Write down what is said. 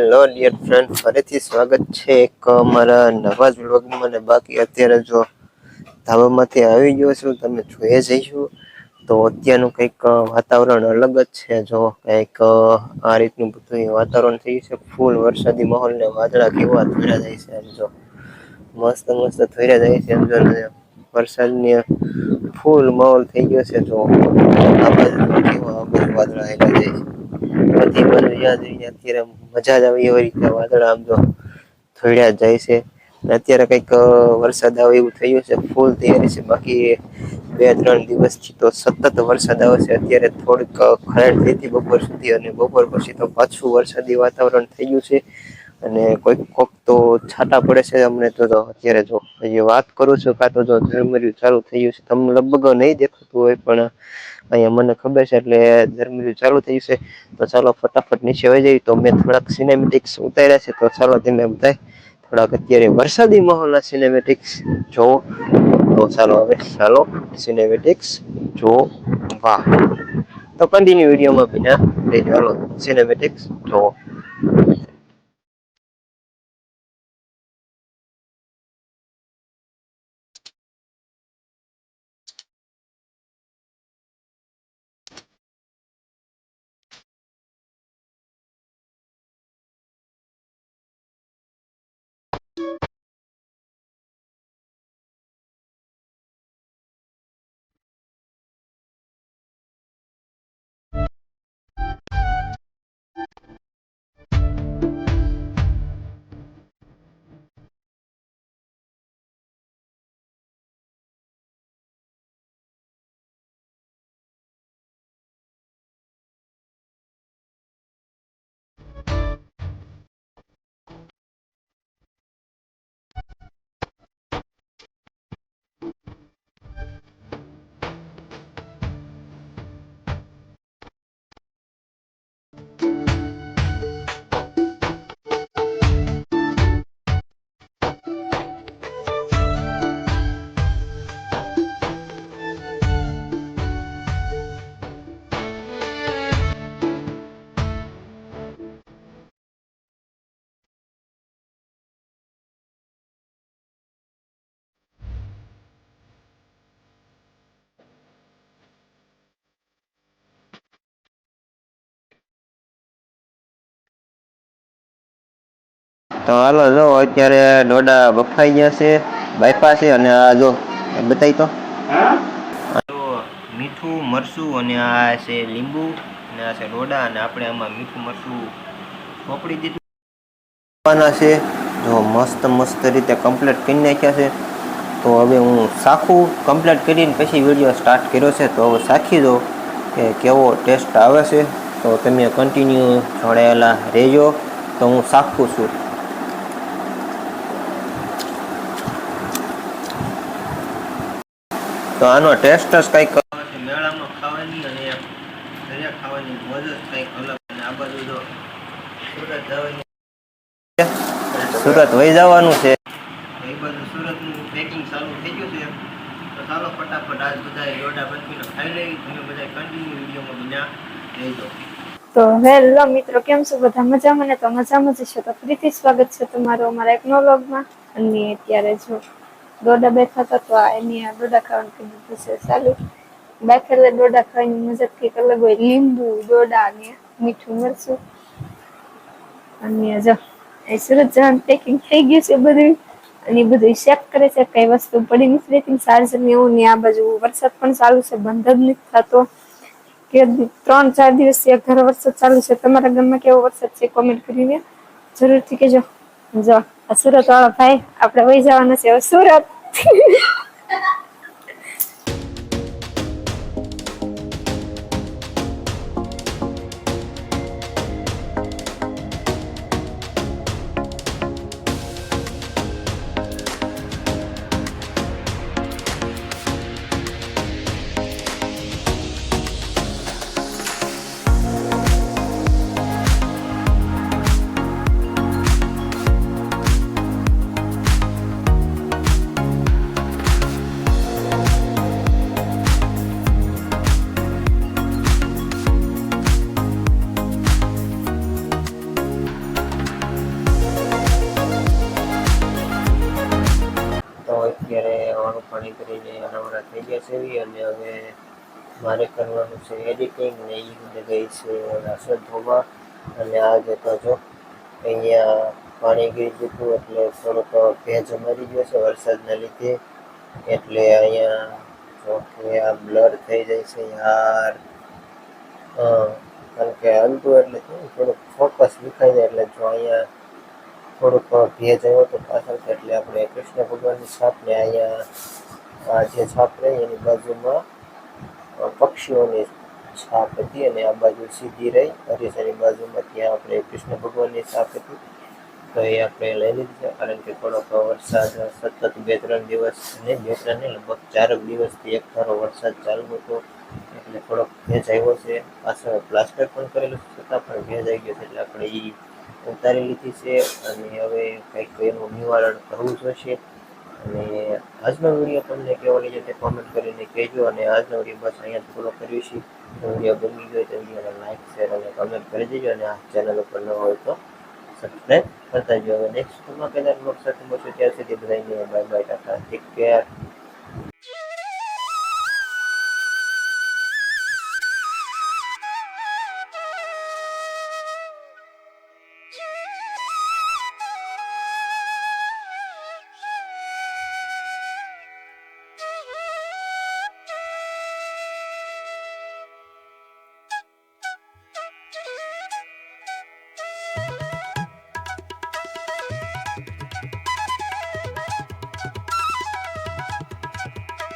Hello dear friend, ફરીથી સ્વાગત છે એક અમારા નવા જ વ્લોગમાં. અને બાકી અત્યારે જો ધાબામાંથી આવી ગયો છું, તમે જોઈએ જઈશું તો અત્યારનું કંઈક વાતાવરણ અલગ જ છે. જો કંઈક આ રીતનું બધું વાતાવરણ થયું છે, ફૂલ વરસાદી માહોલ ને વાદળા કેવા ધોળા જાય છે. એમ જો મસ્ત મસ્ત ધોળા જાય છે. એમ જો વરસાદની ફૂલ માહોલ થઈ ગયો છે. જો આ બાજુ કેવા વાદળા આવી જાય છે, બધી બાજુ અત્યારે મજા જ આવે એવી રીતે વાદળા આમ જો થોડ્યા જાય છે. અત્યારે કંઈક વરસાદ આવે એવું થયું છે, ફૂલ તૈયારી છે. બાકી 2-3 દિવસથી તો સતત વરસાદ આવે છે. અત્યારે થોડીક ખરાડ થઈ હતી બપોર સુધી, અને બપોર પછી તો પાછું વરસાદી વાતાવરણ થઈ ગયું છે. અને કોઈક તો છાંટા પડે છે. અમને તો અત્યારે જો હજી વાત કરું છું, કાં તો જો ઝરમર્યું ચાલુ થઈ ગયું છે. તમને લગભગ નહીં દેખાતું હોય, પણ અહીંયા મને ખબર છે, એટલે ઝરમર્યું ચાલુ થયું છે. તો ચાલો ફટાફટ નીચે વહી જઈએ. તો મેં થોડાક સિનેમેટિક્સ ઉતાર્યા છે, તો ચાલો તમે બધા થોડાક અત્યારે વરસાદી માહોલના સિનેમેટિક્સ જોવો. તો ચાલો સિનેમેટિક્સ જોવા. તો કન્ટિન્યુ વિડીયોમાં બન્યા રહેજો. ચાલો સિનેમેટિક્સ જોવો. તો હાલો જો અત્યારે ડોડા બફાઈ ગયા છે, બાફા છે. અને આ જો બતાવી તો મીઠું મરચું, અને આ છે લીંબુ, અને આ છે ડોડા. અને આપણે આમાં મીઠું મરચું ચોપડી દીધું છે. જો મસ્ત મસ્ત રીતે કમ્પ્લીટ કરી નાખ્યા છે. તો હવે હું શાખું કમ્પ્લીટ કરીને પછી વિડીયો સ્ટાર્ટ કર્યો છે. તો હવે શાખી દો કે કેવો ટેસ્ટ આવે છે. તો તમે કન્ટિન્યુ જોડાયેલા રહેજો. તો હું શાખું છું. તો આનો ટેસ્ટ જ કંઈક મેળામાં ખાવાની અને ઘરે ખાવાની મોજ જ કંઈક અલગ. અને આ બાજુ જો સુરત વહી જવાનું છે. એ બાજુ સુરતનું પેકિંગ ચાલુ થઈ ગયું છે. તો ચાલો ફટાફટ આજ બધા ડોડા બનીને ખાઈ લઈ. તમે બધા કન્ટિન્યુ વિડીયોમાં બન્યા રહેજો. તો હેલો મિત્રો, કેમ છો બધા? મજામાં ને? તો મજામાં જ છે. તો ફરીથી સ્વાગત છે તમારું અમારા એક નવા વ્લોગમાં. અને અત્યારે જો ડોડા બેઠા હતા, તો એની ડોડા ખાવાનું કીધું છે ચાલુ. બાફેલા ડોડા ખાવાની મજા કંઈક અલગ હોય. લીંબુ, ડોડા ને મીઠું મરચું. અને જો એ સુરત જવાનું પેકિંગ થઈ ગયું છે બધું. અને એ બધું ચેક કરે છે, કઈ વસ્તુ પડી નથી રહેતી. ચાર્જર ને એવું ને. આ બાજુ વરસાદ પણ ચાલુ છે, બંધ જ નથી થતો. કે 3-4 દિવસથી ઘરે વરસાદ ચાલુ છે. તમારા ગામમાં કેવો વરસાદ છે કોમેન્ટ કરીને જરૂરથી કહેજો. જો આ સુરત વાળો ભાઈ, આપણે વહી જવાના છે હવે સુરત. પાણી કરીને નવરા થઈ ગયા છે અને હવે મારે કરવાનું છે એડિટિંગ ને એ બધે ગઈ છે વાસણ ધોવા. અને આજે તો જો અહીંયા પાણી ગઈ દીધું એટલે થોડોક ભેજ મરી ગયો છે વરસાદના લીધે. એટલે અહીંયા જો કે આ બ્લર થઈ જાય છે યાર. કારણ કે હલતું એટલે થોડુંક ફોકસ વિખાઈ જાય. એટલે જો અહીંયા થોડુંક ભેજ આવ્યો તો પાછળ એટલે આપણે કૃષ્ણ ભગવાનની છાપને અહીંયા આ જે છાપ રહી એની બાજુમાં પક્ષીઓની છાપ હતી અને આ બાજુ સીધી રહી હરીસાની બાજુમાં ત્યાં આપણે કૃષ્ણ ભગવાનની છાપ હતી. તો એ આપણે લઈ લીધી છે કારણ કે થોડોક વરસાદ સતત 2-3 દિવસ અને 2-3 નહીં લગભગ 4 દિવસથી એક ધારો વરસાદ ચાલુ હતો. એટલે થોડોક ભેજ આવ્યો છે. પાછળ પ્લાસ્ટર પણ કરેલું છે છતાં પણ ભેજ આવી ગયો છે એટલે આપણે એ ઉતારી લીધી છે અને હવે કંઈક એનું નિવારણ કરવું જોઈશે. અને આજનો વિડીયો તમને કેવો લાગ્યો તે કોમેન્ટ કરીને કહેજો. અને આજનો વિડીયો બસ અહીંયા પૂરો કર્યો છે. તો વિડીયો ગમી ગયો તો વિડીયોને લાઈક શેર અને કમેન્ટ કરી દેજો. અને આ ચેનલ ઉપર ન હોય તો સબસ્ક્રાઈબ કરતા જો. હવે નેક્સ્ટ વિડીયોમાં કદાચ સાથે મળશું ત્યાં સુધી બધાને bye bye Tata take care.